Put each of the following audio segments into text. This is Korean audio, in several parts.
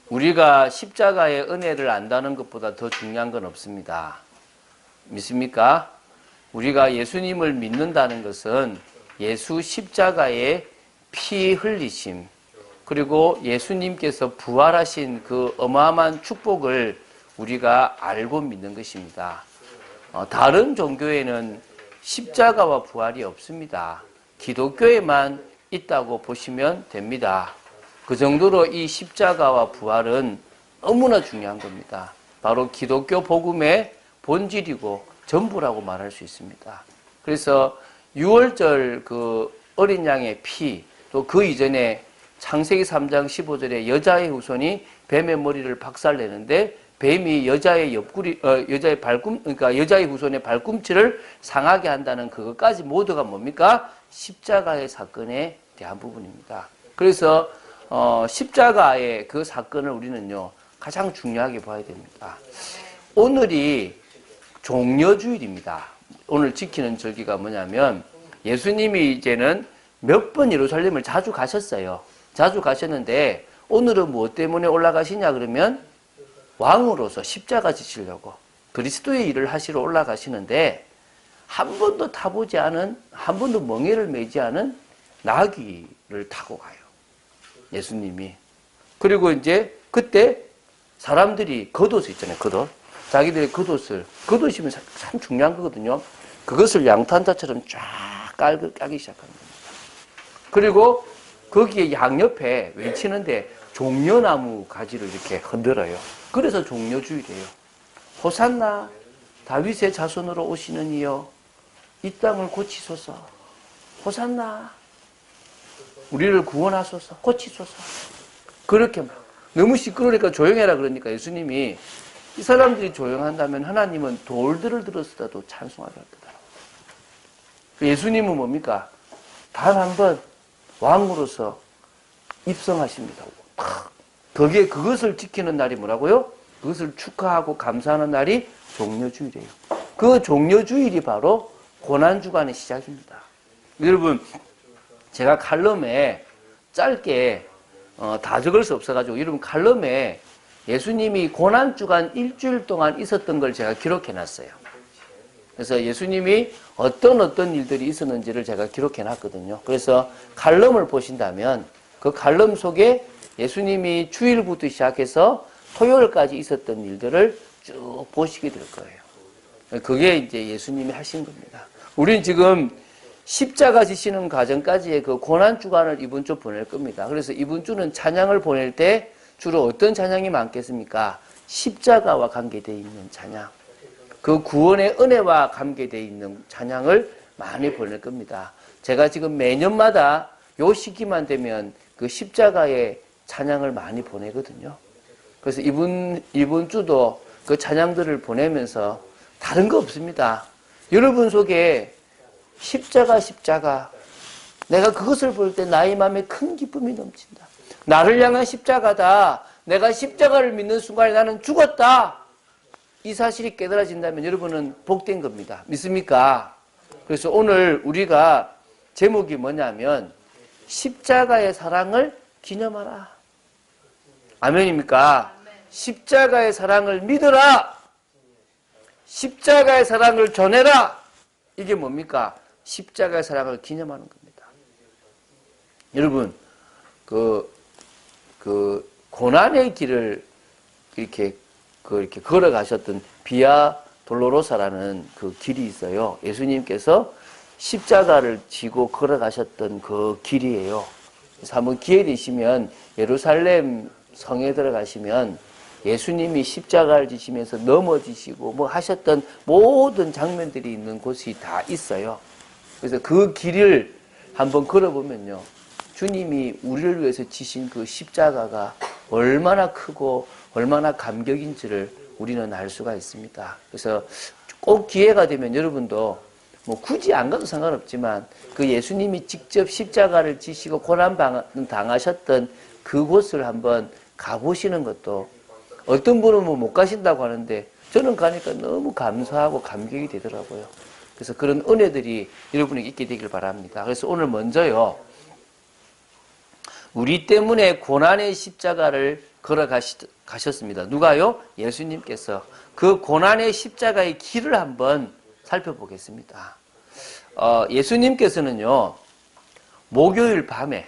우리가 십자가의 은혜를 안다는 것보다 더 중요한 건 없습니다. 믿습니까? 우리가 예수님을 믿는다는 것은 예수 십자가의 피 흘리심, 그리고 예수님께서 부활하신 그 어마어마한 축복을 우리가 알고 믿는 것입니다. 다른 종교에는 십자가와 부활이 없습니다. 기독교에만 있다고 보시면 됩니다. 그 정도로 이 십자가와 부활은 너무나 중요한 겁니다. 바로 기독교 복음의 본질이고 전부라고 말할 수 있습니다. 그래서 유월절 그 어린 양의 피, 또 그 이전에 창세기 3장 15절에 여자의 후손이 뱀의 머리를 박살내는데 뱀이 여자의 옆구리, 여자의 그러니까 여자의 후손의 발꿈치를 상하게 한다는 그것까지 모두가 뭡니까? 십자가의 사건에 대한 부분입니다. 그래서 십자가의 그 사건을 우리는요 가장 중요하게 봐야 됩니다. 오늘이 종려주일입니다. 오늘 지키는 절기가 뭐냐면 예수님이 이제는 몇 번 예루살렘을 자주 가셨어요. 자주 가셨는데 오늘은 무엇 때문에 올라가시냐 그러면 왕으로서 십자가 지시려고 그리스도의 일을 하시러 올라가시는데 한 번도 타보지 않은, 한 번도 멍에를 매지 않은 나귀를 타고 가요. 예수님이. 그리고 이제 그때 사람들이 겉옷 있잖아요. 겉옷. 자기들의 겉옷이면 참 중요한 거거든요. 그것을 양탄자처럼 쫙 까기 시작합니다. 그리고 거기에 양옆에 외치는데 종려나무 가지를 이렇게 흔들어요. 그래서 종려주일이에요. 호산나 다윗의 자손으로 오시는 이여 이 땅을 고치소서. 호산나 우리를 구원하소서. 고치소서. 그렇게 막 너무 시끄러우니까 조용해라 그러니까 예수님이 이 사람들이 조용한다면 하나님은 돌들을 들었어도 찬송하게 할 거다. 예수님은 뭡니까? 단 한 번 왕으로서 입성하십니다. 거기에 그것을 지키는 날이 뭐라고요? 그것을 축하하고 감사하는 날이 종려주일이에요. 그 종려주일이 바로 고난주간의 시작입니다. 여러분, 제가 칼럼에 짧게 다 적을 수 없어가지고 여러분 칼럼에 예수님이 고난주간 일주일 동안 있었던 걸 제가 기록해놨어요. 그래서 예수님이 어떤 일들이 있었는지를 제가 기록해놨거든요. 그래서 칼럼을 보신다면 그 칼럼 속에 예수님이 주일부터 시작해서 토요일까지 있었던 일들을 쭉 보시게 될 거예요. 그게 이제 예수님이 하신 겁니다. 우리는 지금 십자가 지시는 과정까지의 그 고난주간을 이번 주 보낼 겁니다. 그래서 이번 주는 찬양을 보낼 때 주로 어떤 찬양이 많겠습니까? 십자가와 관계되어 있는 찬양. 그 구원의 은혜와 관계되어 있는 찬양을 많이 보낼 겁니다. 제가 지금 매년마다 요 시기만 되면 그 십자가의 찬양을 많이 보내거든요. 그래서 이번 주도 그 찬양들을 보내면서 다른 거 없습니다. 여러분 속에 십자가 내가 그것을 볼 때 나의 마음에 큰 기쁨이 넘친다. 나를 향한 십자가다. 내가 십자가를 믿는 순간에 나는 죽었다. 이 사실이 깨달아진다면 여러분은 복된 겁니다. 믿습니까? 그래서 오늘 우리가 제목이 뭐냐면 십자가의 사랑을 기념하라. 아멘입니까? 십자가의 사랑을 믿어라. 십자가의 사랑을 전해라. 이게 뭡니까? 십자가의 사랑을 기념하는 겁니다. 여러분, 고난의 길을 이렇게 걸어가셨던 비아 돌로로사라는 그 길이 있어요. 예수님께서 십자가를 지고 걸어가셨던 그 길이에요. 그래서 한번 기회 되시면 예루살렘 성에 들어가시면 예수님이 십자가를 지시면서 넘어지시고 뭐 하셨던 모든 장면들이 있는 곳이 다 있어요. 그래서 그 길을 한번 걸어보면요. 주님이 우리를 위해서 지신 그 십자가가 얼마나 크고 얼마나 감격인지를 우리는 알 수가 있습니다. 그래서 꼭 기회가 되면 여러분도 뭐 굳이 안 가도 상관없지만 그 예수님이 직접 십자가를 지시고 고난 당하셨던 그곳을 한번 가보시는 것도 어떤 분은 뭐 못 가신다고 하는데 저는 가니까 너무 감사하고 감격이 되더라고요. 그래서 그런 은혜들이 여러분에게 있게 되길 바랍니다. 그래서 오늘 먼저요. 우리 때문에 고난의 십자가를 걸어가셨습니다. 누가요? 예수님께서. 그 고난의 십자가의 길을 한번 살펴보겠습니다. 예수님께서는요, 목요일 밤에,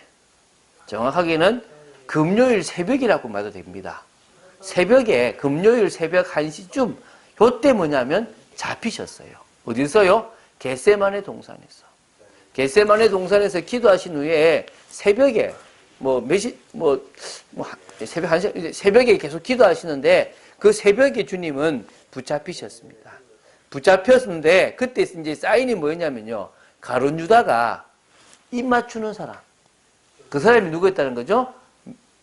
정확하게는 금요일 새벽이라고 말도 됩니다. 새벽에, 금요일 새벽 1시쯤, 요때 뭐냐면 잡히셨어요. 어디서요? 겟세마네 동산에서. 겟세마네 동산에서 기도하신 후에 새벽에, 새벽 1시, 새벽에 계속 기도하시는데 그 새벽에 주님은 붙잡히셨습니다. 붙잡혔는데 그때 이제 사인이 뭐였냐면요. 가룟 유다가 입 맞추는 사람. 그 사람이 누구였다는 거죠?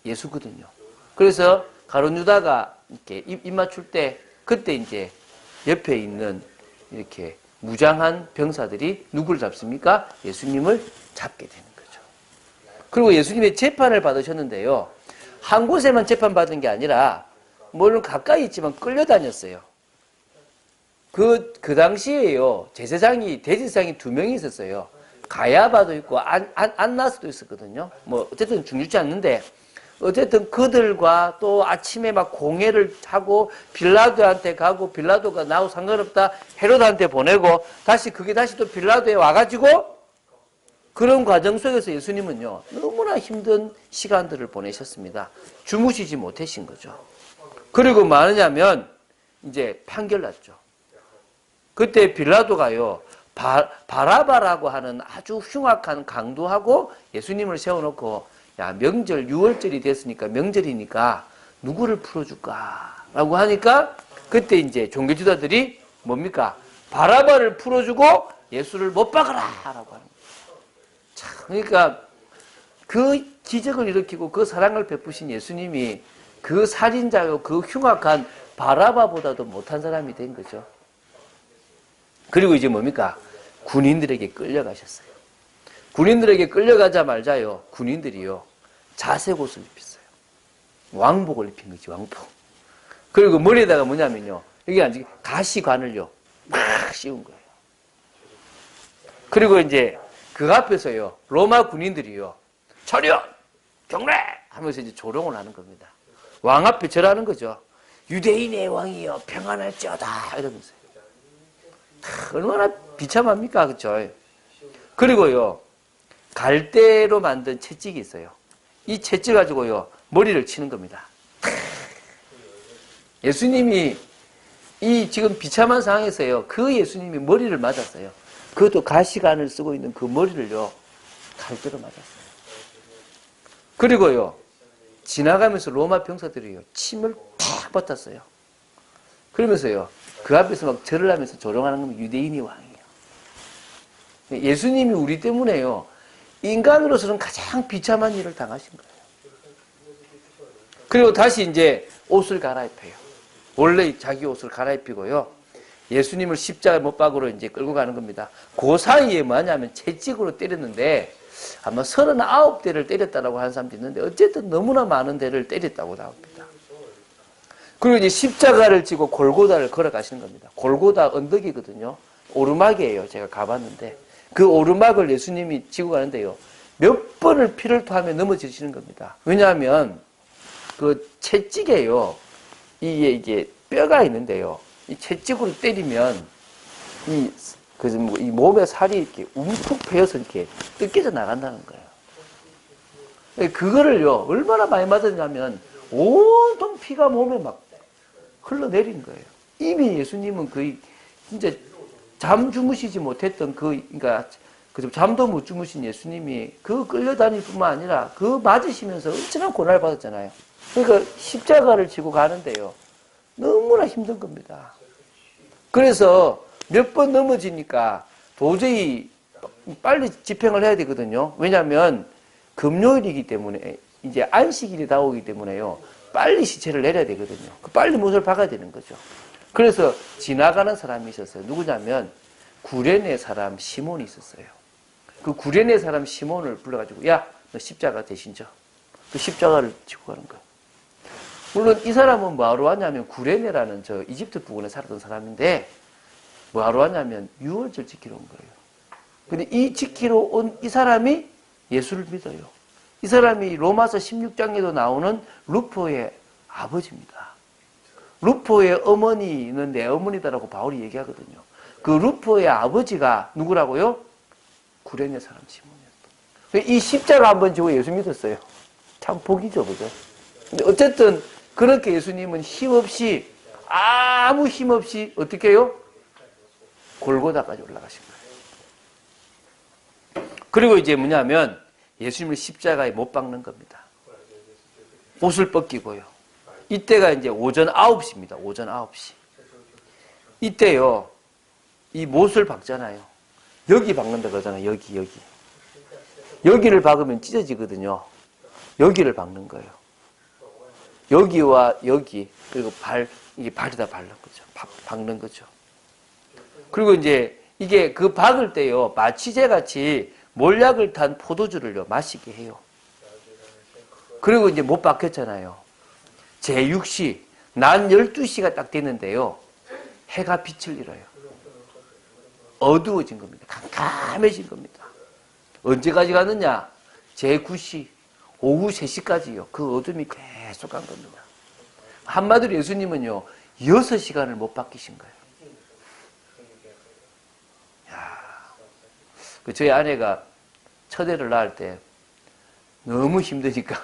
예수거든요. 그래서 가룟 유다가 이렇게 입 맞출 때 그때 이제 옆에 있는 이렇게 무장한 병사들이 누구를 잡습니까? 예수님을 잡게 되는 거죠. 그리고 예수님의 재판을 받으셨는데요. 한 곳에만 재판받은 게 아니라 물론 가까이 있지만 끌려다녔어요. 그 당시에요. 제사장이, 대제사장이 2명이 있었어요. 가야바도 있고 안나스도 있었거든요. 어쨌든 중요치 않는데 어쨌든 그들과 또 아침에 막 공회를 하고 빌라도한테 가고 빌라도가 나하고 상관없다 헤롯한테 보내고 그게 다시 또 빌라도에 와가지고 그런 과정 속에서 예수님은요 너무나 힘든 시간들을 보내셨습니다. 주무시지 못하신 거죠. 그리고 뭐하냐면 이제 판결 났죠. 그때 빌라도가요 바라바라고 하는 아주 흉악한 강도하고 예수님을 세워놓고 야, 명절 6월절이 됐으니까 명절이니까 누구를 풀어줄까? 라고 하니까 그때 이제 종교지도자들이 뭡니까? 바라바를 풀어주고 예수를 못 박아라! 라고 하는 거예요. 참, 그러니까 그 기적을 일으키고 그 사랑을 베푸신 예수님이 그 살인자요, 그 흉악한 바라바보다도 못한 사람이 된 거죠. 그리고 이제 뭡니까? 군인들에게 끌려가셨어요. 군인들에게 끌려가자 말자요. 군인들이요. 자색 옷을 입혔어요. 왕복을 입힌 거지, 왕복. 그리고 머리에다가 뭐냐면요. 여기 아직 가시관을요. 막 씌운 거예요. 그리고 이제 그 앞에서요. 로마 군인들이요. 처리원! 경례! 하면서 이제 조롱을 하는 겁니다. 왕 앞에 절하는 거죠. 유대인의 왕이여 평안할지어다 이러면서요. 얼마나 비참합니까? 그렇죠? 그리고요. 갈대로 만든 채찍이 있어요. 이 채찍 가지고요. 머리를 치는 겁니다. 예수님이 이 지금 비참한 상황에서요. 그 예수님이 머리를 맞았어요. 그것도 가시관을 쓰고 있는 그 머리를요. 갈대로 맞았어요. 그리고요. 지나가면서 로마 병사들이요. 침을 탁 뱉었어요. 그러면서요. 그 앞에서 막 절을 하면서 조롱하는 겁니다. 유대인이 왕이에요. 예수님이 우리 때문에요. 인간으로서는 가장 비참한 일을 당하신 거예요. 그리고 다시 이제 옷을 갈아입혀요. 원래 자기 옷을 갈아입히고요. 예수님을 십자가 못박으로 이제 끌고 가는 겁니다. 그 사이에 뭐냐면 채찍으로 때렸는데 아마 39대를 때렸다라고 하는 사람도 있는데 어쨌든 너무나 많은 대를 때렸다고 나옵니다. 그리고 이제 십자가를 지고 골고다를 걸어가시는 겁니다. 골고다 언덕이거든요. 오르막이에요. 제가 가봤는데 그 오르막을 예수님이 지고 가는데요. 몇 번을 피를 토하며 넘어지시는 겁니다. 왜냐하면 그 채찍에요. 이게 뼈가 있는데요. 이 채찍으로 때리면 이 몸의 살이 이렇게 움푹 패여서 이렇게 뜯겨져 나간다는 거예요. 그거를요, 얼마나 많이 맞았냐면 온통 피가 몸에 막 흘러내린 거예요. 이미 예수님은 거의 진짜 잠 주무시지 못했던 그러니까 잠도 못 주무신 예수님이 그 끌려다닐 뿐만 아니라 그 맞으시면서 엄청난 고난을 받았잖아요. 그러니까 십자가를 지고 가는데요. 너무나 힘든 겁니다. 그래서 몇 번 넘어지니까 도저히 빨리 집행을 해야 되거든요. 왜냐하면 금요일이기 때문에 이제 안식일이 다가오기 때문에요. 빨리 시체를 내려야 되거든요. 빨리 못을 박아야 되는 거죠. 그래서 지나가는 사람이 있었어요. 누구냐면 구레네 사람 시몬이 있었어요. 그 구레네 사람 시몬을 불러가지고 야, 너 십자가 대신 져. 그 십자가를 지고 가는 거예요. 물론 이 사람은 뭐하러 왔냐면 구레네라는 저 이집트 부근에 살았던 사람인데 뭐하러 왔냐면 유월절 지키러 온 거예요. 근데 이 지키러 온 이 사람이 예수를 믿어요. 이 사람이 로마서 16장에도 나오는 루포의 아버지입니다. 루포의 어머니는 내 어머니다라고 바울이 얘기하거든요. 그 루포의 아버지가 누구라고요? 구레네 사람 시몬이었어. 이 십자가 한번 지고 예수 믿었어요. 참 복이죠, 그죠? 근데 어쨌든 그렇게 예수님은 힘없이, 아무 힘없이 어떻게 해요? 골고다까지 올라가신 거예요. 그리고 이제 뭐냐면 예수님을 십자가에 못 박는 겁니다. 옷을 벗기고요. 이때가 이제 오전 9시입니다. 오전 9시. 이때요, 이 못을 박잖아요. 여기 박는다 그러잖아요. 여기. 여기를 박으면 찢어지거든요. 여기를 박는 거예요. 여기와 여기, 그리고 이게 발에다 바르는 거죠. 박는 거죠. 그리고 이제 이게 그 박을 때요, 마취제 같이 몰약을 탄 포도주를요, 마시게 해요. 그리고 이제 못 박혔잖아요. 제6시, 낮 12시가 딱 됐는데요, 해가 빛을 잃어요. 어두워진 겁니다. 캄캄해진 겁니다. 언제까지 가느냐? 제9시, 오후 3시까지요. 그 어둠이 계속 간 겁니다. 한마디로 예수님은요, 6시간을 못 바뀌신 거예요. 저희 아내가 첫애를 낳을 때 너무 힘드니까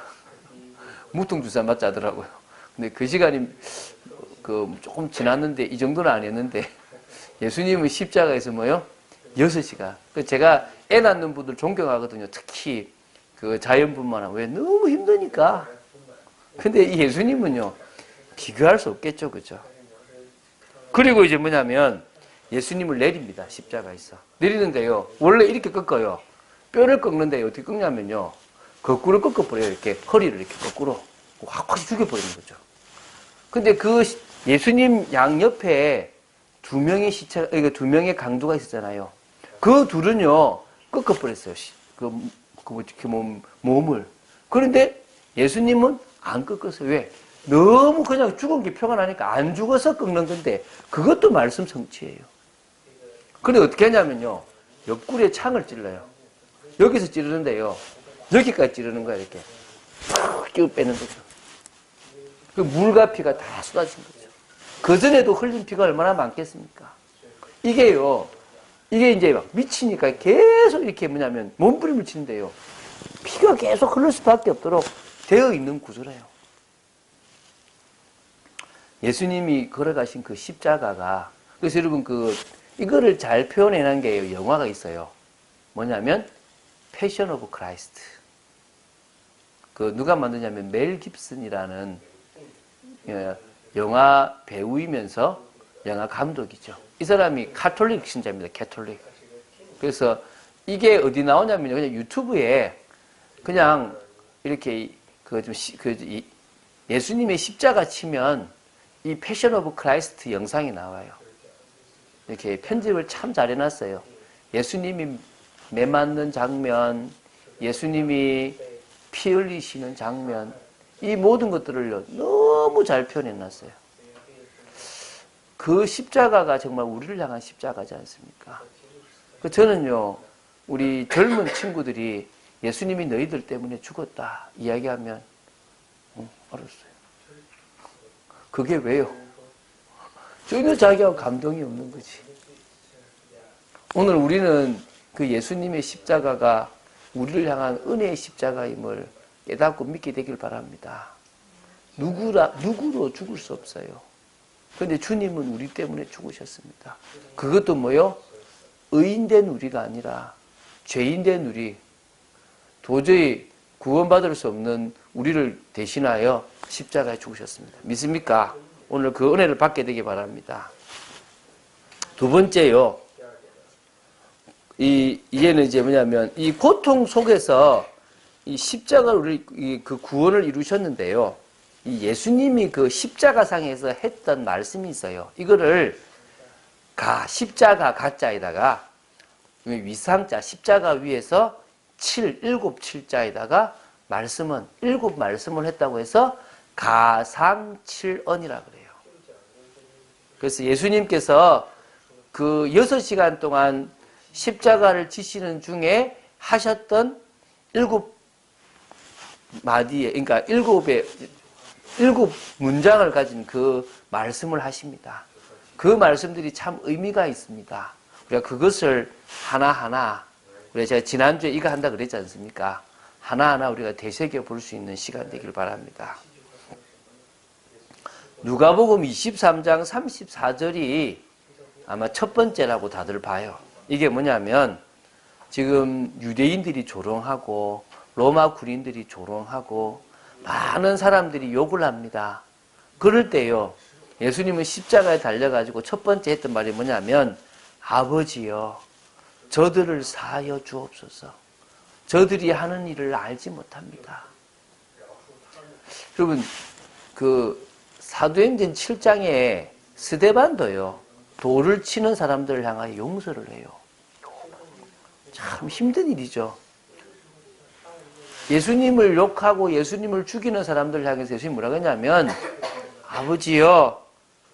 무통주사 맞자 하더라고요. 근데 그 시간이 조금 지났는데, 이 정도는 아니었는데, 예수님은 십자가에서 뭐요? 6시간. 제가 애 낳는 분들 존경하거든요. 특히 그 자연분만은. 왜? 너무 힘드니까. 근데 이 예수님은요, 비교할 수 없겠죠. 그죠? 그리고 이제 뭐냐면, 예수님을 내립니다. 십자가에서. 내리는데요, 원래 이렇게 꺾어요. 뼈를 꺾는데 어떻게 꺾냐면요, 거꾸로 꺾어버려요. 이렇게 허리를 이렇게 거꾸로 확 죽여버리는 거죠. 근데 그 예수님 양옆에 두 명의 강도가 있었잖아요. 그 둘은요, 꺾어버렸어요. 몸을. 그런데 예수님은 안 꺾었어요. 왜? 너무 그냥 죽은 게 표가 나니까 안 죽어서 꺾는 건데, 그것도 말씀 성취예요. 근데 어떻게 하냐면요, 옆구리에 창을 찔러요. 여기서 찌르는데요, 여기까지 찌르는 거야. 이렇게 푹 끼고 빼는 거죠. 그 물과 피가 다 쏟아진 거죠. 그전에도 흘린 피가 얼마나 많겠습니까? 이게 이제 막 미치니까 계속 이렇게 뭐냐면 몸부림을 치는데요, 피가 계속 흐를 수밖에 없도록 되어 있는 구조래요. 예수님이 걸어가신 그 십자가가, 그래서 여러분 이거를 잘 표현해낸 게 영화가 있어요. 뭐냐면 패션 오브 크라이스트. 누가 만드냐면 멜 깁슨이라는 영화 배우이면서 영화 감독이죠. 이 사람이 카톨릭 신자입니다. 캐톨릭. 그래서 이게 어디 나오냐면요, 그냥 유튜브에 그냥 이렇게 예수님의 십자가 치면 이 패션 오브 크라이스트 영상이 나와요. 이렇게 편집을 참 잘 해놨어요. 예수님이 매 맞는 장면, 예수님이 피 흘리시는 장면, 이 모든 것들을 너무 잘 표현해놨어요. 그 십자가가 정말 우리를 향한 십자가지 않습니까? 저는요, 우리 젊은 친구들이 예수님이 너희들 때문에 죽었다 이야기하면 알았어요. 그게 왜요? 전혀 자기하고 감동이 없는 거지. 오늘 우리는 그 예수님의 십자가가 우리를 향한 은혜의 십자가임을 깨닫고 믿게 되길 바랍니다. 누구도 죽을 수 없어요. 그런데 주님은 우리 때문에 죽으셨습니다. 그것도 뭐요? 의인된 우리가 아니라 죄인된 우리, 도저히 구원받을 수 없는 우리를 대신하여 십자가에 죽으셨습니다. 믿습니까? 오늘 그 은혜를 받게 되기 바랍니다. 두 번째요, 이제는 뭐냐면, 이 고통 속에서 이 십자가를 그 구원을 이루셨는데요, 이 예수님이 그 십자가상에서 했던 말씀이 있어요. 이거를 십자가 가자에다가 위상자 십자가 위에서 7자에다가 일곱 말씀을 했다고 해서 가상칠언이라 그래요. 그래서 예수님께서 그 6시간 동안 십자가를 지시는 중에 하셨던 7마디의, 그러니까 7문장을 가진 그 말씀을 하십니다. 그 말씀들이 참 의미가 있습니다. 우리가 그것을 하나하나, 우리가 제가 지난주에 이거 한다 그랬지 않습니까? 하나하나 우리가 되새겨 볼 수 있는 시간 되길 바랍니다. 누가복음 23장 34절이 아마 첫 번째라고 다들 봐요. 이게 뭐냐면 지금 유대인들이 조롱하고 로마 군인들이 조롱하고 많은 사람들이 욕을 합니다. 그럴 때요, 예수님은 십자가에 달려가지고 첫 번째 했던 말이 뭐냐면, 아버지여 저들을 사하여 주옵소서. 저들이 하는 일을 알지 못합니다. 여러분, 그 사도행전 7장에 스데반도요, 돌을 치는 사람들을 향하여 용서를 해요. 참 힘든 일이죠. 예수님을 욕하고 예수님을 죽이는 사람들을 향해서 예수님이 뭐라고 했냐면, 아버지여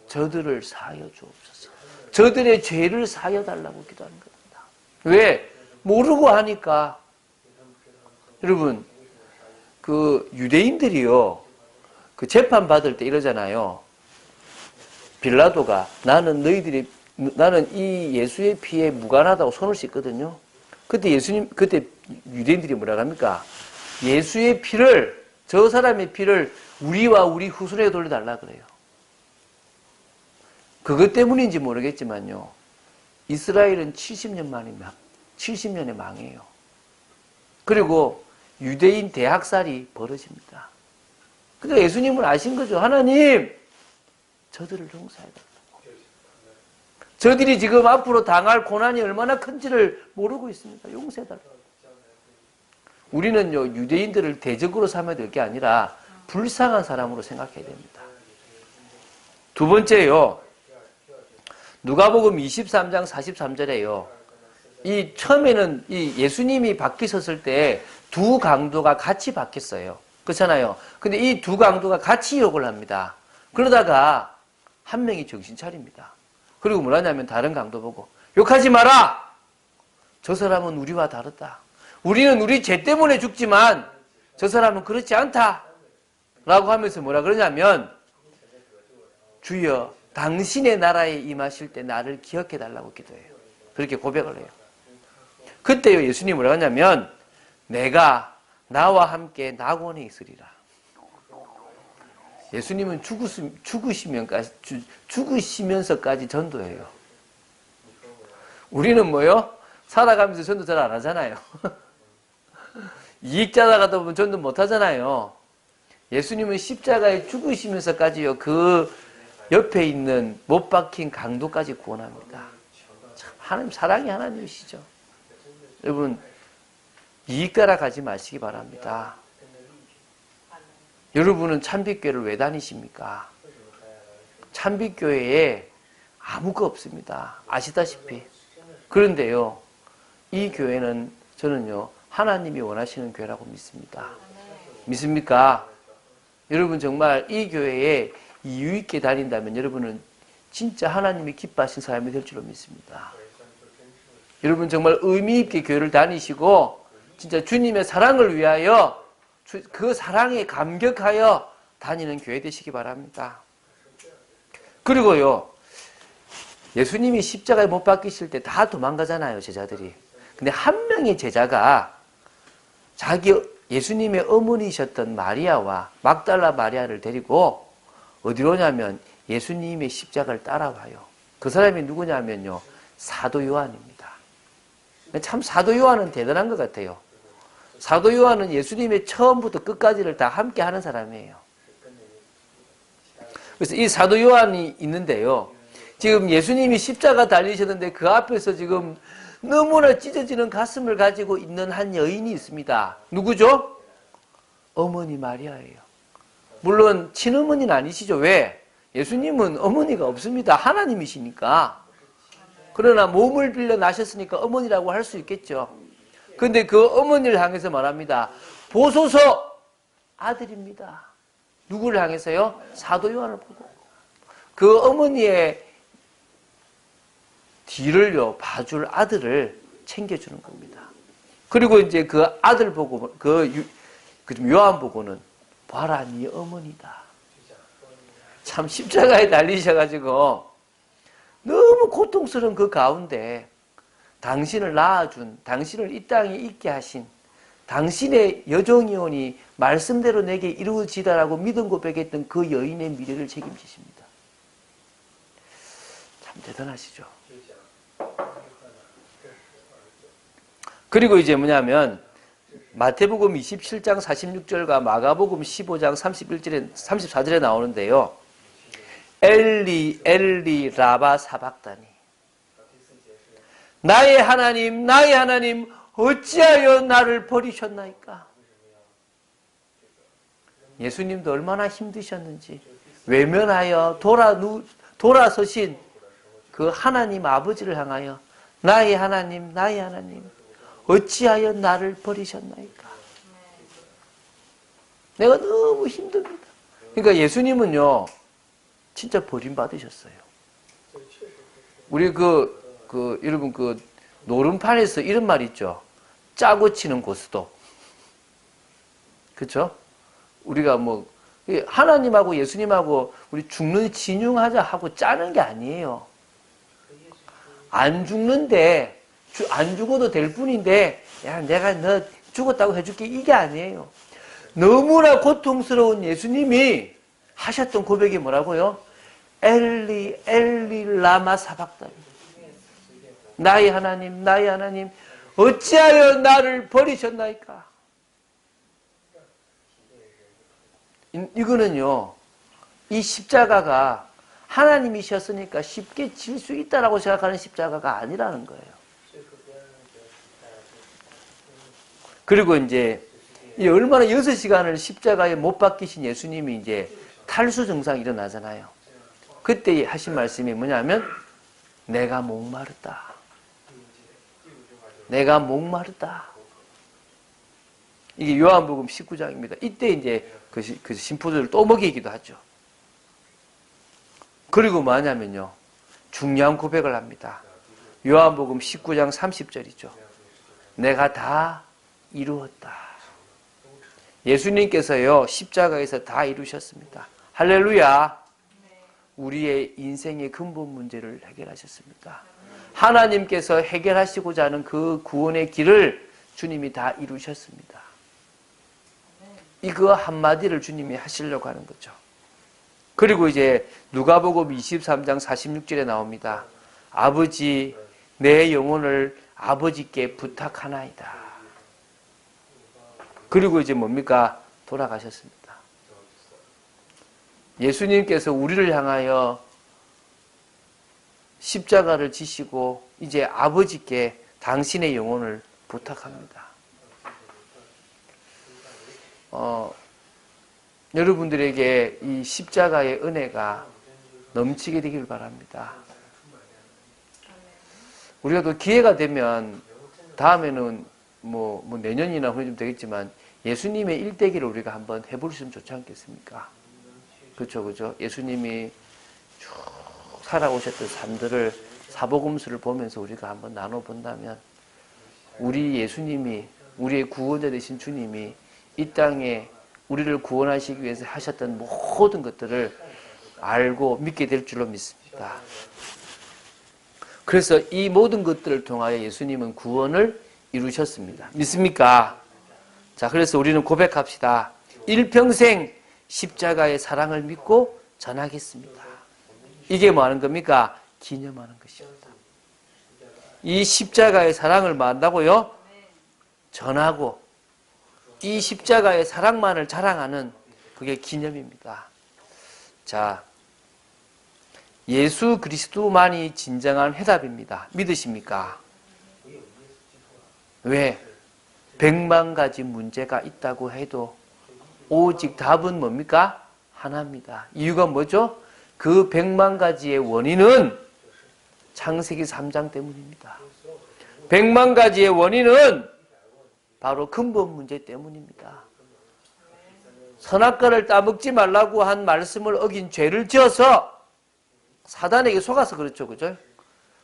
저들을 사하여 주옵소서. 저들의 죄를 사하여 달라고 기도하는 겁니다. 왜? 모르고 하니까. 여러분, 그 유대인들이요, 그 재판 받을 때 이러잖아요. 빌라도가 나는 이 예수의 피에 무관하다고 손을 씻거든요. 그때 유대인들이 뭐라고 합니까? 예수의 피를, 저 사람의 피를 우리와 우리 후손에게 돌려달라 그래요. 그것 때문인지 모르겠지만요, 이스라엘은 70년에 망해요. 그리고 유대인 대학살이 벌어집니다. 그러니까 예수님은 아신 거죠. 하나님, 저들을 용서해달라고. 저들이 지금 앞으로 당할 고난이 얼마나 큰지를 모르고 있습니다. 용서해달라고. 우리는요, 유대인들을 대적으로 삼아야 될 게 아니라 불쌍한 사람으로 생각해야 됩니다. 두 번째요, 누가복음 23장 43절에요. 이 처음에는 이 예수님이 바뀌셨을 때 두 강도가 같이 바뀌었어요. 그렇잖아요. 근데 이 두 강도가 같이 욕을 합니다. 그러다가 한 명이 정신 차립니다. 그리고 뭐라냐면 다른 강도 보고, 욕하지 마라! 저 사람은 우리와 다르다. 우리는 우리 죄 때문에 죽지만 저 사람은 그렇지 않다. 라고 하면서 뭐라 그러냐면, 주여 당신의 나라에 임하실 때 나를 기억해 달라고 기도해요. 그렇게 고백을 해요. 그때요, 예수님이 뭐라 하냐면, 내가 나와 함께 낙원에 있으리라. 예수님은 죽으시면서까지 전도해요. 우리는 뭐요? 살아가면서 전도 잘 안 하잖아요. 이익 자다가다 보면 전도 못 하잖아요. 예수님은 십자가에 죽으시면서까지요, 그 옆에 있는 못 박힌 강도까지 구원합니다. 참, 하나님, 사랑이 하나님이시죠. 여러분, 이익 따라가지 마시기 바랍니다. 여러분은 참빛교회를 왜 다니십니까? 참빛교회에 아무것도 없습니다. 아시다시피. 그런데요, 이 교회는 저는요, 하나님이 원하시는 교회라고 믿습니다. 믿습니까? 여러분 정말 이 교회에 이유 있게 다닌다면 여러분은 진짜 하나님이 기뻐하신 사람이 될 줄로 믿습니다. 여러분 정말 의미 있게 교회를 다니시고 진짜 주님의 사랑을 위하여 그 사랑에 감격하여 다니는 교회 되시기 바랍니다. 그리고요, 예수님이 십자가에 못 박히실 때 다 도망가잖아요, 제자들이. 근데 한 명의 제자가 자기 예수님의 어머니셨던 마리아와 막달라 마리아를 데리고 어디로 오냐면 예수님의 십자가를 따라와요. 그 사람이 누구냐면요, 사도 요한입니다. 참 사도 요한은 대단한 것 같아요. 사도 요한은 예수님의 처음부터 끝까지를 다 함께 하는 사람이에요. 그래서 이 사도 요한이 있는데요, 지금 예수님이 십자가 달리셨는데 그 앞에서 지금 너무나 찢어지는 가슴을 가지고 있는 한 여인이 있습니다. 누구죠? 어머니 마리아예요. 물론 친어머니는 아니시죠. 왜? 예수님은 어머니가 없습니다. 하나님이시니까. 그러나 몸을 빌려 나셨으니까 어머니라고 할 수 있겠죠. 그런데 그 어머니를 향해서 말합니다. 보소서, 아들입니다. 누구를 향해서요? 사도 요한을 보고. 그 어머니의 뒤를요, 봐줄 아들을 챙겨주는 겁니다. 그리고 이제 그 아들 보고, 그 요한 보고는, 봐라, 네 어머니다. 참 십자가에 달리셔가지고 너무 고통스러운 그 가운데 당신을 낳아준, 당신을 이 땅에 있게 하신 당신의 여종이오니 말씀대로 내게 이루어지다라고 믿음 고백했던 그 여인의 미래를 책임지십니다. 참 대단하시죠. 그리고 이제 뭐냐면 마태복음 27장 46절과 마가복음 15장 34절에 나오는데요. 엘리 엘리 라바 사박다니, 나의 하나님 나의 하나님 어찌하여 나를 버리셨나이까. 예수님도 얼마나 힘드셨는지 외면하여 돌아서신 그 하나님 아버지를 향하여 나의 하나님 나의 하나님 어찌하여 나를 버리셨나이까. 내가 너무 힘듭니다. 그러니까 예수님은요 진짜 버림받으셨어요. 우리 여러분 노름판에서 이런 말 있죠. 짜고 치는 고스톱. 그렇죠? 우리가 하나님하고 예수님하고 우리 죽는 진용하자 하고 짜는 게 아니에요. 안 죽는데, 안 죽어도 될 뿐인데, 야, 내가 너 죽었다고 해줄게. 이게 아니에요. 너무나 고통스러운 예수님이 하셨던 고백이 뭐라고요? 엘리, 엘리, 라마 사박다니. 나의 하나님, 나의 하나님, 어찌하여 나를 버리셨나이까? 이거는요, 이 십자가가 하나님이셨으니까 쉽게 질 수 있다라고 생각하는 십자가가 아니라는 거예요. 그리고 이제 얼마나 6시간을 십자가에 못 박히신 예수님이 이제 탈수 증상이 일어나잖아요. 그때 하신 말씀이 뭐냐면 내가 목마르다. 내가 목마르다. 이게 요한복음 19장입니다. 이때 이제 그 심포도를 또 먹이기도 하죠. 그리고 뭐냐면요. 중요한 고백을 합니다. 요한복음 19장 30절이죠. 내가 다 이루었다. 예수님께서요. 십자가에서 다 이루셨습니다. 할렐루야. 우리의 인생의 근본 문제를 해결하셨습니다. 하나님께서 해결하시고자 하는 그 구원의 길을 주님이 다 이루셨습니다. 이거 한마디를 주님이 하시려고 하는 거죠. 그리고 이제 누가복음 23장 46절에 나옵니다. 아버지, 내 영혼을 아버지께 부탁하나이다. 그리고 이제 뭡니까? 돌아가셨습니다. 예수님께서 우리를 향하여 십자가를 지시고 이제 아버지께 당신의 영혼을 부탁합니다. 여러분들에게 이 십자가의 은혜가 넘치게 되길 바랍니다. 우리가 또 기회가 되면 다음에는 내년이나 후에 좀 되겠지만 예수님의 일대기를 우리가 한번 해볼 수 있으면 좋지 않겠습니까? 그렇죠. 예수님이 쭉 살아오셨던 삶들을 사복음서를 보면서 우리가 한번 나눠본다면 우리 예수님이 우리의 구원자 되신 주님이 이 땅에 우리를 구원하시기 위해서 하셨던 모든 것들을 알고 믿게 될 줄로 믿습니다. 그래서 이 모든 것들을 통하여 예수님은 구원을 이루셨습니다. 믿습니까? 자, 그래서 우리는 고백합시다. 일평생 십자가의 사랑을 믿고 전하겠습니다. 이게 뭐 하는 겁니까? 기념하는 것입니다. 이 십자가의 사랑을 뭐 한다고요? 전하고 이 십자가의 사랑만을 자랑하는 그게 기념입니다. 자, 예수 그리스도만이 진정한 해답입니다. 믿으십니까? 왜? 100만 가지 문제가 있다고 해도 오직 답은 뭡니까? 하나입니다. 이유가 뭐죠? 그 100만 가지의 원인은 창세기 3장 때문입니다. 100만 가지의 원인은 바로 근본 문제 때문입니다. 선악과를 따먹지 말라고 한 말씀을 어긴 죄를 지어서 사단에게 속아서 그렇죠. 그죠?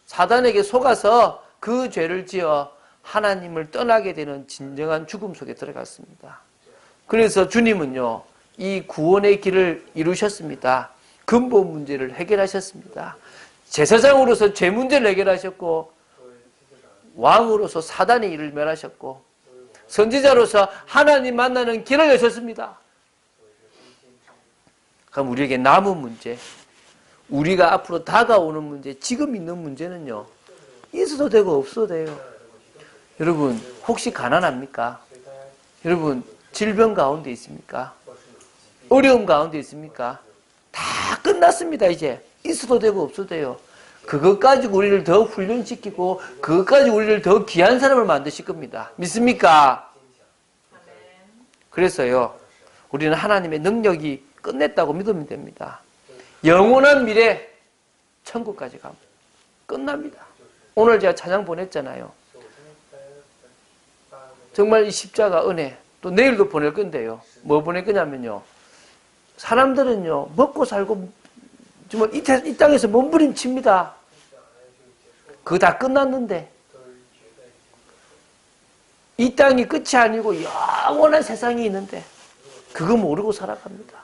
사단에게 속아서 그 죄를 지어 하나님을 떠나게 되는 진정한 죽음 속에 들어갔습니다. 그래서 주님은요, 이 구원의 길을 이루셨습니다. 근본 문제를 해결하셨습니다. 제사장으로서 죄 문제를 해결하셨고, 왕으로서 사단의 일을 멸하셨고, 선지자로서 하나님 만나는 길을 여셨습니다. 그럼 우리에게 남은 문제, 우리가 앞으로 다가오는 문제, 지금 있는 문제는요, 있어도 되고 없어도 돼요. 여러분, 혹시 가난합니까? 여러분, 질병 가운데 있습니까? 어려움 가운데 있습니까? 다 끝났습니다, 이제. 있어도 되고 없어도 돼요. 그것 가지고 우리를 더 훈련시키고 그것 가지고 우리를 더 귀한 사람을 만드실 겁니다. 믿습니까? 그래서요, 우리는 하나님의 능력이 끝냈다고 믿으면 됩니다. 영원한 미래, 천국까지 가면 끝납니다. 오늘 제가 찬양 보냈잖아요. 정말 이 십자가 은혜, 또 내일도 보낼 건데요. 뭐 보낼 거냐면요, 사람들은요, 먹고 살고 정말 이 땅에서 몸부림칩니다. 그거 다 끝났는데 이 땅이 끝이 아니고 영원한 세상이 있는데 그거 모르고 살아갑니다.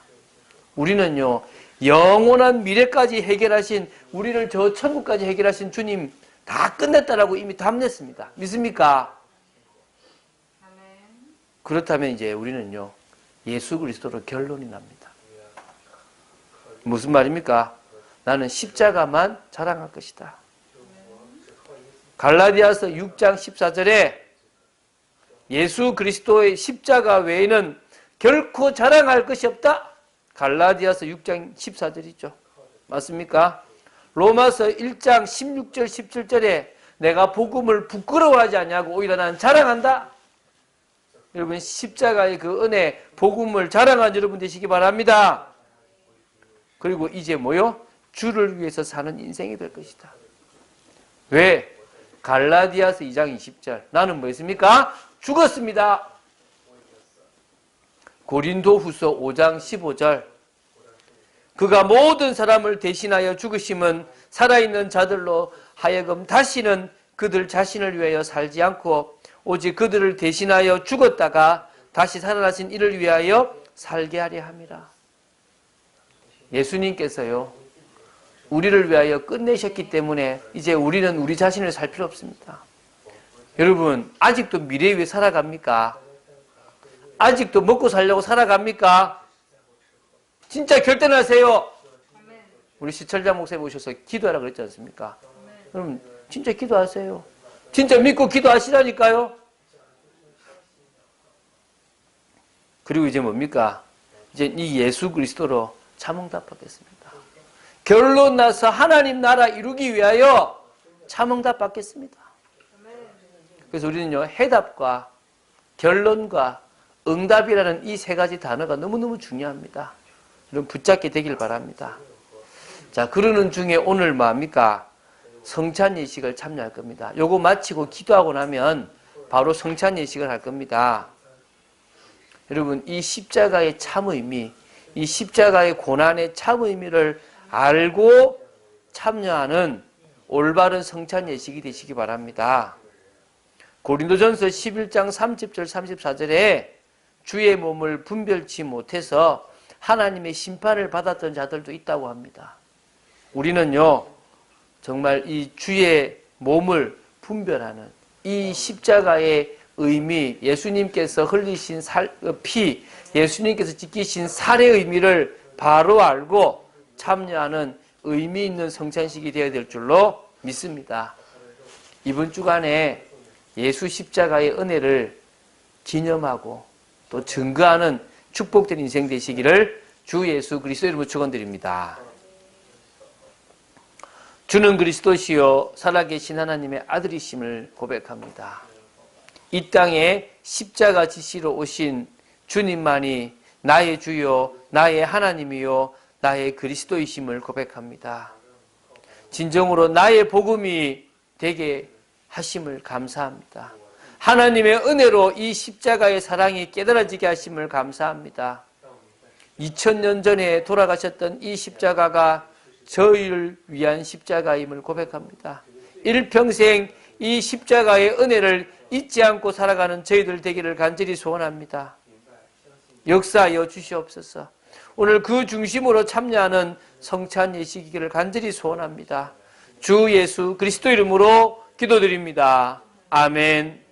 우리는요, 영원한 미래까지 해결하신, 우리를 저 천국까지 해결하신 주님 다 끝냈다라고 이미 답냈습니다. 믿습니까? 그렇다면 이제 우리는요, 예수 그리스도로 결론이 납니다. 무슨 말입니까? 나는 십자가만 자랑할 것이다. 갈라디아서 6장 14절에 예수 그리스도의 십자가 외에는 결코 자랑할 것이 없다. 갈라디아서 6장 14절이죠. 맞습니까? 로마서 1장 16절 17절에 내가 복음을 부끄러워하지 않냐고 오히려 나는 자랑한다. 여러분, 십자가의 그 은혜, 복음을 자랑한 여러분 되시기 바랍니다. 그리고 이제 뭐요? 주를 위해서 사는 인생이 될 것이다. 왜? 갈라디아서 2장 20절. 나는 뭐 했습니까? 죽었습니다. 고린도후서 5장 15절. 그가 모든 사람을 대신하여 죽으심은 살아있는 자들로 하여금 다시는 그들 자신을 위하여 살지 않고 오직 그들을 대신하여 죽었다가 다시 살아나신 이를 위하여 살게 하려 함이라. 예수님께서요, 우리를 위하여 끝내셨기 때문에 이제 우리는 우리 자신을 살 필요 없습니다. 여러분, 아직도 미래 위에 살아갑니까? 아직도 먹고 살려고 살아갑니까? 진짜 결단하세요. 우리 시철자 목사님 오셔서 기도하라고 그랬지 않습니까? 그럼 진짜 기도하세요. 진짜 믿고 기도하시라니까요. 그리고 이제 뭡니까? 이제 이 예수 그리스도로 참응답 받겠습니다. 결론 나서 하나님 나라 이루기 위하여 참응답 받겠습니다. 그래서 우리는요, 해답과 결론과 응답이라는 이 세 가지 단어가 너무너무 중요합니다. 여러분, 붙잡게 되길 바랍니다. 자, 그러는 중에 오늘 뭐합니까? 성찬 예식을 참여할 겁니다. 요거 마치고 기도하고 나면 바로 성찬 예식을 할 겁니다. 여러분, 이 십자가의 참 의미, 이 십자가의 고난의 참 의미를 알고 참여하는 올바른 성찬 예식이 되시기 바랍니다. 고린도전서 11장 30절 34절에 주의 몸을 분별치 못해서 하나님의 심판을 받았던 자들도 있다고 합니다. 우리는요, 정말 이 주의 몸을 분별하는 이 십자가의 의미, 예수님께서 흘리신 피, 예수님께서 지키신 살의 의미를 바로 알고 참여하는 의미 있는 성찬식이 되어야 될 줄로 믿습니다. 이번 주간에 예수 십자가의 은혜를 기념하고 또 증거하는 축복된 인생 되시기를 주 예수 그리스도 이름으로 축원드립니다. 주는 그리스도시요 살아계신 하나님의 아들이심을 고백합니다. 이 땅에 십자가 지시로 오신 주님만이 나의 주요 나의 하나님이요 나의 그리스도이심을 고백합니다. 진정으로 나의 복음이 되게 하심을 감사합니다. 하나님의 은혜로 이 십자가의 사랑이 깨달아지게 하심을 감사합니다. 2000년 전에 돌아가셨던 이 십자가가 저희를 위한 십자가임을 고백합니다. 일평생 이 십자가의 은혜를 잊지 않고 살아가는 저희들 되기를 간절히 소원합니다. 역사하여 주시옵소서. 오늘 그 중심으로 참여하는 성찬 예식이기를 간절히 소원합니다. 주 예수 그리스도 이름으로 기도드립니다. 아멘.